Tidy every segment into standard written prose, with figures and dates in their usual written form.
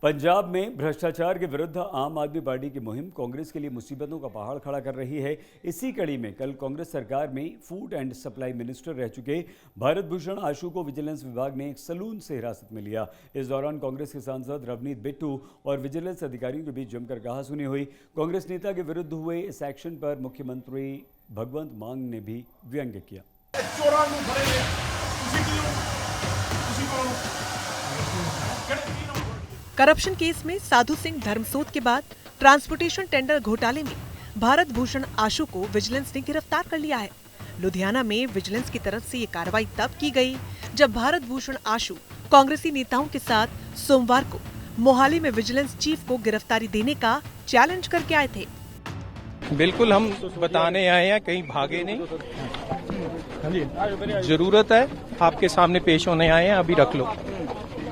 पंजाब में भ्रष्टाचार के विरुद्ध आम आदमी पार्टी की मुहिम कांग्रेस के लिए मुसीबतों का पहाड़ खड़ा कर रही है। इसी कड़ी में कल कांग्रेस सरकार में फूड एंड सप्लाई मिनिस्टर रह चुके भारत भूषण आशु को विजिलेंस विभाग ने एक सलून से हिरासत में लिया। इस दौरान कांग्रेस के सांसद रवनीत बिट्टू और विजिलेंस अधिकारियों के बीच जमकर कहासुनी हुई। कांग्रेस नेता के विरुद्ध हुए इस एक्शन पर मुख्यमंत्री भगवंत मान ने भी व्यंग्य किया। करप्शन केस में साधु सिंह धर्मसोत के बाद ट्रांसपोर्टेशन टेंडर घोटाले में भारत भूषण आशु को विजिलेंस ने गिरफ्तार कर लिया है। लुधियाना में विजिलेंस की तरफ से ये कार्रवाई तब की गई जब भारत भूषण आशु कांग्रेसी नेताओं के साथ सोमवार को मोहाली में विजिलेंस चीफ को गिरफ्तारी देने का चैलेंज करके आए थे। बिल्कुल हम बताने आए हैं, कहीं भागे नहीं। जरूरत है, आपके सामने पेश होने आए हैं, अभी रख लो।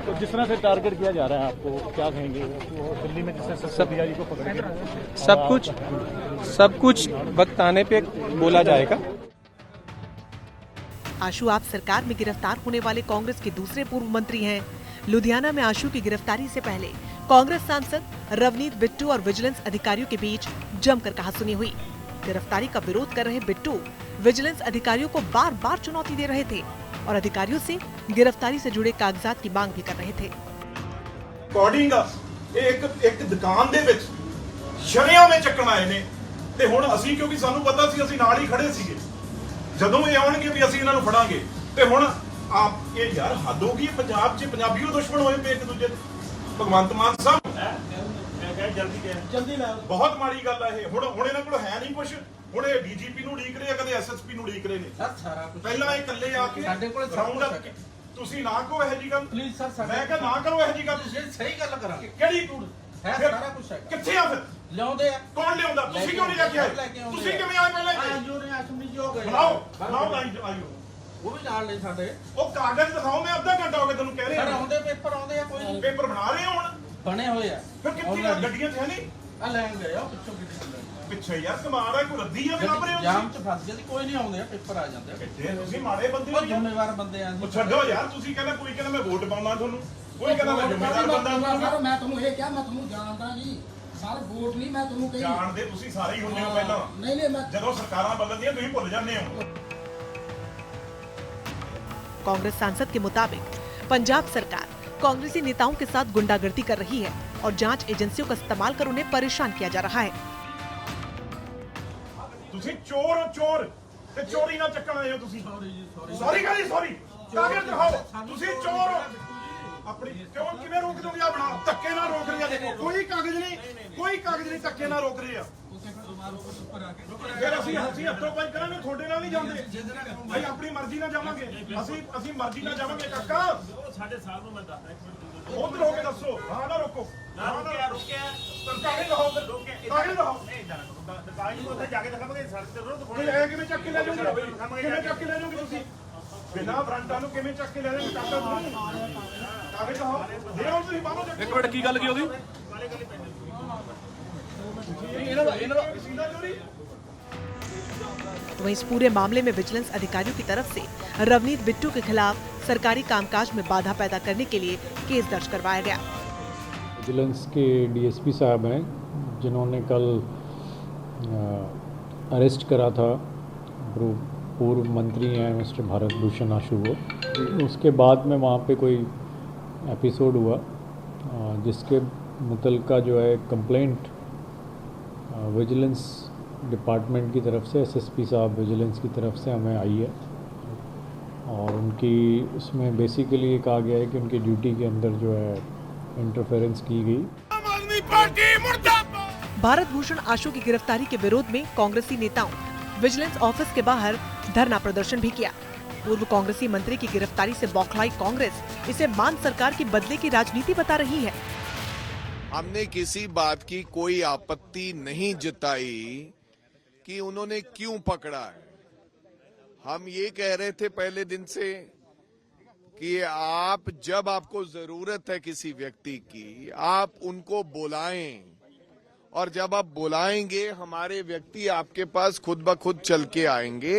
तो जिस तरह से टारगेट किया जा रहा है, आपको क्या कहेंगे? तो दिल्ली में जिस तरह सब को पकड़ के सब कुछ वक्त आने पे बोला जाएगा। आशु आप सरकार में गिरफ्तार होने वाले कांग्रेस के दूसरे पूर्व मंत्री हैं। लुधियाना में आशु की गिरफ्तारी से पहले कांग्रेस सांसद रवनीत बिट्टू और विजिलेंस अधिकारियों के बीच जमकर कहासुनी हुई। गिरफ्तारी का विरोध कर रहे बिट्टू विजिलेंस अधिकारियों को बार बार चुनौती दे रहे थे और अधिकारियों से गिरफ्तारी से जुड़े कागजात की मांग भी कर रहे थे। अकॉर्डिंग एक दुकान ਦੇ ਵਿੱਚ ਸ਼ਰਿਆਂ ਵਿੱਚ ਚੱਕਣ ਆਏ ਨੇ ਤੇ ਹੁਣ ਅਸੀਂ ਕਿਉਂਕਿ ਸਾਨੂੰ ਪਤਾ ਸੀ ਅਸੀਂ ਨਾਲ ਹੀ ਖੜੇ ਸੀਗੇ ਜਦੋਂ ਇਹ ਆਉਣਗੇ ਵੀ ਅਸੀਂ ਇਹਨਾਂ ਨੂੰ ਫੜਾਂਗੇ ਤੇ ਹੁਣ ਆਪ ਇਹ ਯਾਰ ਹੱਦ ਹੋ ਗਈ ਪੰਜਾਬ 'ਚ ਪੰਜਾਬੀਓ ਦੁਸ਼ਮਣ ਹੋਏ ਪਏ ਇੱਕ ਦੂਜੇ ਦੇ। ਭਗਵੰਤ ਮਾਨ ਸਾਹਿਬ ਮੈਂ ਜਲਦੀ ਲੈ ਬਹੁਤ ਮਾੜੀ ਗੱਲ ਆ ਇਹ। ਹੁਣ ਇਹਨਾਂ ਕੋਲ ਹੈ ਨਹੀਂ ਕੁਝ। ਹੁਣ ਇਹ ਡੀਜੀਪੀ ਨੂੰ ਉਡੀਕ ਰਹੇ ਆ, ਕਦੇ ਐਸਐਸਪੀ ਨੂੰ ਉਡੀਕ ਰਹੇ ਨੇ ਸਰ। ਸਾਰਾ ਕੁਝ ਪਹਿਲਾਂ ਇਹ ਇਕੱਲੇ ਆ ਕੇ ਸਾਡੇ ਕੋਲ ਰਾਉਂਡ ਅਪ ਤੁਸੀਂ ਨਾ ਕਰੋ ਇਹ ਜੀ ਗੱਲ ਪਲੀਜ਼ ਸਰ। ਮੈਂ ਕਿਹਾ ਨਾ ਕਰੋ ਇਹ ਜੀ ਗੱਲ। ਤੁਸੀਂ ਸਹੀ ਗੱਲ ਕਰਾਂਗੇ। ਕਿਹੜੀ ਟੂੜ ਹੈ? ਸਾਰਾ ਕੁਝ ਹੈ। ਕਿੱਥੇ ਆ ਫਿਰ ਲਿਆਉਂਦੇ ਆ? ਕੌਣ ਲਿਆਉਂਦਾ? ਤੁਸੀਂ ਕਿਉਂ ਨਹੀਂ ਲੈ ਕੇ ਆਏ? ਤੁਸੀਂ ਕਿਵੇਂ ਆਏ ਪਹਿਲਾਂ? ਆਜੋ ਨੇ ਅਸਮੀ ਜੀ ਹੋ ਗਏ। ਬਣਾਓ ਲਾਈਨ ਆਇਓ। ਉਹ ਵੀ ਨਾਲ ਨੇ ਸਾਡੇ। ਉਹ ਕਾਗਜ਼ ਦਿਖਾਓ। ਮੈਂ ਅੱਧਾ ਘੰਟਾ ਹੋ ਗਿਆ ਤੁਹਾਨੂੰ ਕਹਿ ਰਿਹਾ। ਸਰ ਆਉਂਦੇ ਪੇਪਰ ਆਉਂਦੇ ਆ, ਕੋਈ ਨਹੀਂ। ਪੇਪਰ ਬਣਾ ਰਹੇ ਹੁਣ ਬਣੇ ਹੋਏ ਆ। ਫਿਰ ਕਿੱਥੇ ਆ? ਗੱਡੀਆਂ 'ਚ ਹੈ ਨਹੀਂ? ਆ ਲੈਣ ਗਏ ਆ ਪਿੱਛੋਂ ਕਿੱਥੇ ਪਿੱਛੇ ਯਾਰ ਕਮਾਲ ਹੈ। ਕੋਈ ਰੱਦੀ ਆ ਲੱਭ ਰਹੇ ਹੋ? ਜਾਮ 'ਚ ਫਸ ਗਏ। ਕੋਈ ਨਹੀਂ ਆਉਂਦੇ ਆ, ਪੇਪਰ ਆ ਜਾਂਦੇ ਆ। ਕਿੱਥੇ ਤੁਸੀਂ ਮਾੜੇ ਬੰਦੇ ਹੋ? ਜ਼ਿੰਮੇਵਾਰ ਬੰਦੇ ਆ ਜੀ। ਛੱਡੋ ਯਾਰ। ਤੁਸੀਂ ਕਹਿੰਦਾ ਕੋਈ ਕਹਿੰਦਾ ਮੈਂ ਵੋਟ ਪਾਉਣਾ ਤੁਹਾਨੂੰ, ਕੋਈ ਕਹਿੰਦਾ ਮੈਂ ਜ਼ਿੰਮੇਵਾਰ ਬੰਦਾ ਹਾਂ। ਮੈਂ ਤੁਹਾਨੂੰ ਇਹ ਕਿਹਾ, ਮੈਂ ਤੁਹਾਨੂੰ ਜਾਣਦਾ ਨਹੀਂ ਸਰ। ਵੋਟ ਨਹੀਂ ਮੈਂ ਤੁਹਾਨੂੰ ਕਹੀ। ਜਾਣਦੇ ਤੁਸੀਂ ਸਾਰੇ ਹੀ ਹੁੰਦੇ ਹੋ ਪਹਿਲਾਂ। ਨਹੀਂ ਮੈਂ ਜਦੋਂ ਸਰਕਾਰਾਂ ਬਦਲਦੀਆਂ ਤੁਸੀਂ ਭੁੱਲ ਜਾਂਦੇ ਹੋ। कांग्रेस सांसद के मुताबिक पंजाब सरकार कांग्रेसी नेताओं के साथ गुंडागर्दी कर रही है और जांच एजेंसियों का इस्तेमाल कर उन्हें परेशान किया जा रहा है। ਤੁਸੀਂ ਚੋਰ ਹੋ, ਚੋਰ ਤੇ ਚੋਰੀ ਨਾਲ ਚੱਕਣ ਆਏ ਹੋ ਤੁਸੀਂ। ਸੌਰੀ ਕਾਹਦੀ ਸੌਰੀ? ਕਾਗਜ਼ ਦਿਖਾਓ। ਤੁਸੀਂ ਚੋਰ ਹੋ। ਆਪਣੀ ਕਿਉਂ ਕਿਵੇਂ ਰੋਕ ਦੋਗੇ? ਆ ਬਣਾ ਧੱਕੇ ਨਾਲ ਰੋਕ ਰਹੇ ਆ। ਦੇਖੋ ਕੋਈ ਕਾਗਜ਼ ਨਹੀਂ, ਕੋਈ ਕਾਗਜ਼ ਨਹੀਂ, ਧੱਕੇ ਨਾਲ ਰੋਕ ਰਹੇ ਆ। ਫਿਰ ਅਸੀਂ ਹੱਥੋਂ ਪਾਈ ਕਰਾਂਗੇ, ਤੁਹਾਡੇ ਨਾਲ ਨਹੀਂ ਜਾਂਦੇ। ਭਾਈ ਆਪਣੀ ਮਰਜ਼ੀ ਨਾਲ ਜਾਵਾਂਗੇ। ਅਸੀਂ ਮਰਜ਼ੀ ਨਾਲ ਜਾਵਾਂਗੇ। ਕਾਕਾ ਸਾਡੇ ਸਾਹਿਬ ਨੂੰ ਮੈਂ ਦੱਸਦਾ ਉਧਰ ਹੋ ਕੇ ਦੱਸੋ। ਹਾਂ ਨਾ ਰੋਕੋ। ਨਾ ਰੋਕਿਆ ਕਾਗਜ਼ ਦਿਖਾਓ। ਕਾਗਜ਼ ਦਿਖਾਓ। ਕਾਗਜ਼ ਨੂੰ ਉੱਥੇ ਜਾ ਕੇ ਦਿਖਾਵਾਂਗੇ। ਸੜਕ ਤੇ ਰੋਡ ਦਿਖਾਉਣੀ ਹੈ। ਕਿਵੇਂ ਚੱਕ ਕੇ ਲੈ ਜਾਓਗੇ? ਕਿਵੇਂ ਚੱਕ ਕੇ ਲੈ ਜਾਓਗੇ ਤੁਸੀਂ? ਬਿਨਾਂ ਫਰੰਟਾਂ ਨੂੰ ਕਿਵੇਂ ਚੱਕ ਕੇ ਲੈ ਜਾਓਗੇ? ਕਾਕਾ ਤੁਸੀਂ ਕਾਗਜ਼ ਦਿਖਾਓ। ਦੇ ਆਓ ਤੁਸੀਂ ਬਾਹਰੋਂ। ਇੱਕ ਮਿੰਟ, ਕੀ ਗੱਲ ਕੀ ਉਹਦੀ? वहीं इस पूरे मामले में विजिलेंस अधिकारियों की तरफ से रवनीत बिट्टू के खिलाफ सरकारी कामकाज में बाधा पैदा करने के लिए केस दर्ज करवाया गया। विजिलेंस के डीएसपी साहब हैं जिन्होंने कल अरेस्ट करा था पूर्व मंत्री हैं मिस्टर भारत भूषण आशु को। उसके बाद में वहाँ पे कोई एपिसोड हुआ जिसके मुतलका जो है कंप्लेंट विजिलेंस डिपार्टमेंट की तरफ से एसएसपी साहब विजिलेंस की तरफ से हमें आई है और उनकी उसमें बेसिकली ये कहा गया है कि उनकी ड्यूटी के अंदर जो है इंटरफेरेंस की गई। भारत भूषण आशु की गिरफ्तारी के विरोध में कांग्रेसी नेताओं विजिलेंस ऑफिस के बाहर धरना प्रदर्शन भी किया। पूर्व कांग्रेसी मंत्री की गिरफ्तारी से बौखलाई कांग्रेस इसे मान सरकार के बदले की राजनीति बता रही है। हमने किसी बात की कोई आपत्ति नहीं जताई कि उन्होंने क्यों पकड़ा है। हम ये कह रहे थे पहले दिन से कि आप जब आपको जरूरत है किसी व्यक्ति की, आप उनको बुलाएं और जब आप बुलाएंगे हमारे व्यक्ति आपके पास खुद ब खुद चल के आएंगे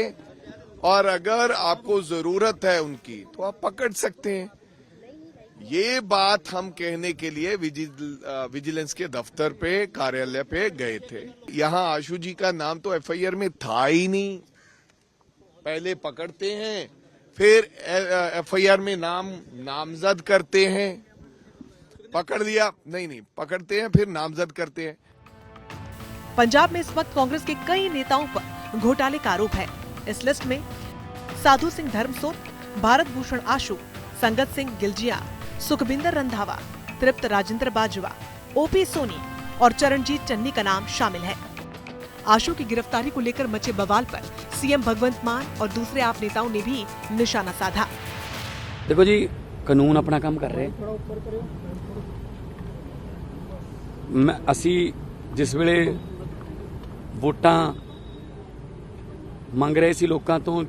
और अगर आपको जरूरत है उनकी तो आप पकड़ सकते हैं। ये बात हम कहने के लिए विजिलेंस के दफ्तर पे, कार्यालय पे गए थे। यहाँ आशु जी का नाम तो एफआईआर में था ही नहीं। पहले पकड़ते हैं, फिर एफआईआर में नामजद करते हैं। पकड़ लिया, नहीं पकड़ते हैं, फिर नामजद करते हैं। पंजाब में इस वक्त कांग्रेस के कई नेताओं पर घोटाले का आरोप है। इस लिस्ट में साधु सिंह धर्मसोत, भारत भूषण आशु, संगत सिंह गिलजिया, सुखबिंदर रंधावा, तृप्त राजेंद्र बाजवा, ओपी सोनी और चरणजीत चन्नी का नाम शामिल है। आशु की गिरफ्तारी को लेकर मचे बवाल पर सीएम भगवंत मान और दूसरे आप नेताओं ने भी निशाना साधा। देखो जी, कानून अपना काम कर रहे। ਅਸੀਂ ਜਿਸ ਵੇਲੇ ਵੋਟਾਂ ਮੰਗ ਰਹੇ ਸੀ ਲੋਕਾਂ ਤੋਂ,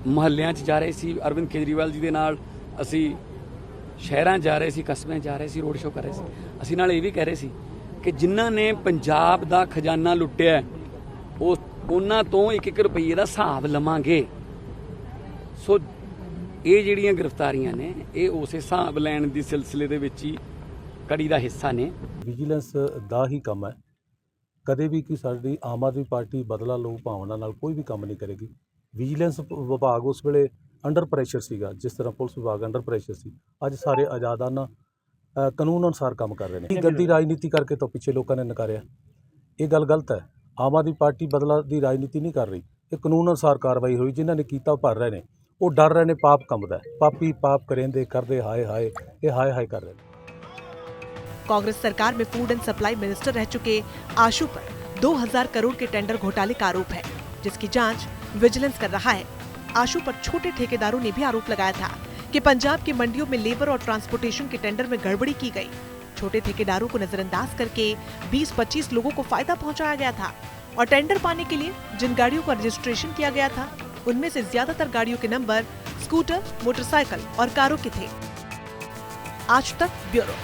ਮੁਹੱਲਿਆਂ 'ਚ ਜਾ ਰਹੇ ਸੀ, ਅਰਵਿੰਦ ਕੇਜਰੀਵਾਲ ਜੀ ਦੇ ਨਾਲ ਅਸੀਂ ਸ਼ਹਿਰਾਂ ਜਾ ਰਹੇ ਸੀ, ਕਸਬਿਆਂ ਜਾ ਰਹੇ ਸੀ, ਰੋਡ ਸ਼ੋਅ ਕਰ ਰਹੇ ਸੀ। ਅਸੀਂ ਨਾਲ ਇਹ ਵੀ ਕਹਿ ਰਹੇ ਸੀ ਕਿ ਜਿਨ੍ਹਾਂ ਨੇ ਪੰਜਾਬ ਦਾ ਖਜ਼ਾਨਾ ਲੁੱਟਿਆ ਉਹਨਾਂ ਤੋਂ 1-1 ਰੁਪਈਏ ਦਾ ਹਿਸਾਬ ਲਵਾਂਗੇ। ਸੋ ਇਹ ਜਿਹੜੀਆਂ ਗ੍ਰਿਫਤਾਰੀਆਂ ਨੇ ਇਹ ਉਸ ਹਿਸਾਬ ਲੈਣ ਦੀ ਸਿਲਸਿਲੇ ਦੇ ਵਿੱਚ ਹੀ ਕੜੀ ਦਾ ਹਿੱਸਾ ਨੇ। ਵਿਜੀਲੈਂਸ ਦਾ ਹੀ ਕੰਮ ਹੈ। ਕਦੇ ਵੀ ਕਿ ਸਾਡੀ ਆਮ ਆਦਮੀ ਪਾਰਟੀ ਬਦਲਾ ਲਓ ਭਾਵਨਾ ਨਾਲ ਕੋਈ ਵੀ ਕੰਮ ਨਹੀਂ ਕਰੇਗੀ। ਵਿਜੀਲੈਂਸ ਵਿਭਾਗ ਉਸ ਵੇਲੇ ਅੰਡਰ ਪ੍ਰੈਸ਼ਰ ਸੀਗਾ, ਜਿਸ ਤਰ੍ਹਾਂ ਪੁਲਿਸ ਵਿਭਾਗ ਅੰਡਰ ਪ੍ਰੈਸ਼ਰ ਸੀ। ਅੱਜ ਸਾਰੇ ਆਜ਼ਾਦਾਨਾ ਕਾਨੂੰਨ ਅਨੁਸਾਰ ਕੰਮ ਕਰ ਰਹੇ ਨੇ। ਗੰਦੀ ਰਾਜਨੀਤੀ ਕਰਕੇ ਤਾਂ ਪਿੱਛੇ ਲੋਕਾਂ ਨੇ ਨਕਾਰਿਆ। ਇਹ ਗੱਲ ਗਲਤ ਹੈ। ਆਮ ਆਦਮੀ ਪਾਰਟੀ ਬਦਲਾ ਦੀ ਰਾਜਨੀਤੀ ਨਹੀਂ ਕਰ ਰਹੀ। ਇਹ ਕਾਨੂੰਨ ਅਨੁਸਾਰ ਕਾਰਵਾਈ ਹੋਈ। ਜਿਨ੍ਹਾਂ ਨੇ ਕੀਤਾ ਉਹ ਭਰ ਰਹੇ ਨੇ। ਉਹ ਡਰ ਰਹੇ ਨੇ ਪਾਪ ਕੰਬਦਾ। ਪਾਪੀ ਪਾਪ ਕरेंदे ਕਰਦੇ ਹਾਏ ਹਾਏ, ਇਹ ਹਾਏ ਹਾਏ ਕਰ ਰਹੇ ਨੇ। कांग्रेस सरकार में फूड एंड सप्लाई मिनिस्टर रह चुके आशु पर 2000 करोड़ के टेंडर घोटाले का आरोप है, जिसकी जांच विजिलेंस कर रहा है। आशु पर छोटे ठेकेदारों ने भी आरोप लगाया था कि पंजाब की मंडियों में लेबर और ट्रांसपोर्टेशन के टेंडर में गड़बड़ी की गई। छोटे ठेकेदारों को नजरअंदाज करके 20-25 लोगों को फायदा पहुंचाया गया था और टेंडर पाने के लिए जिन गाड़ियों का रजिस्ट्रेशन किया गया था उनमें से ज्यादातर गाड़ियों के नंबर स्कूटर, मोटरसाइकिल और कारों के थे। आज तक ब्यूरो।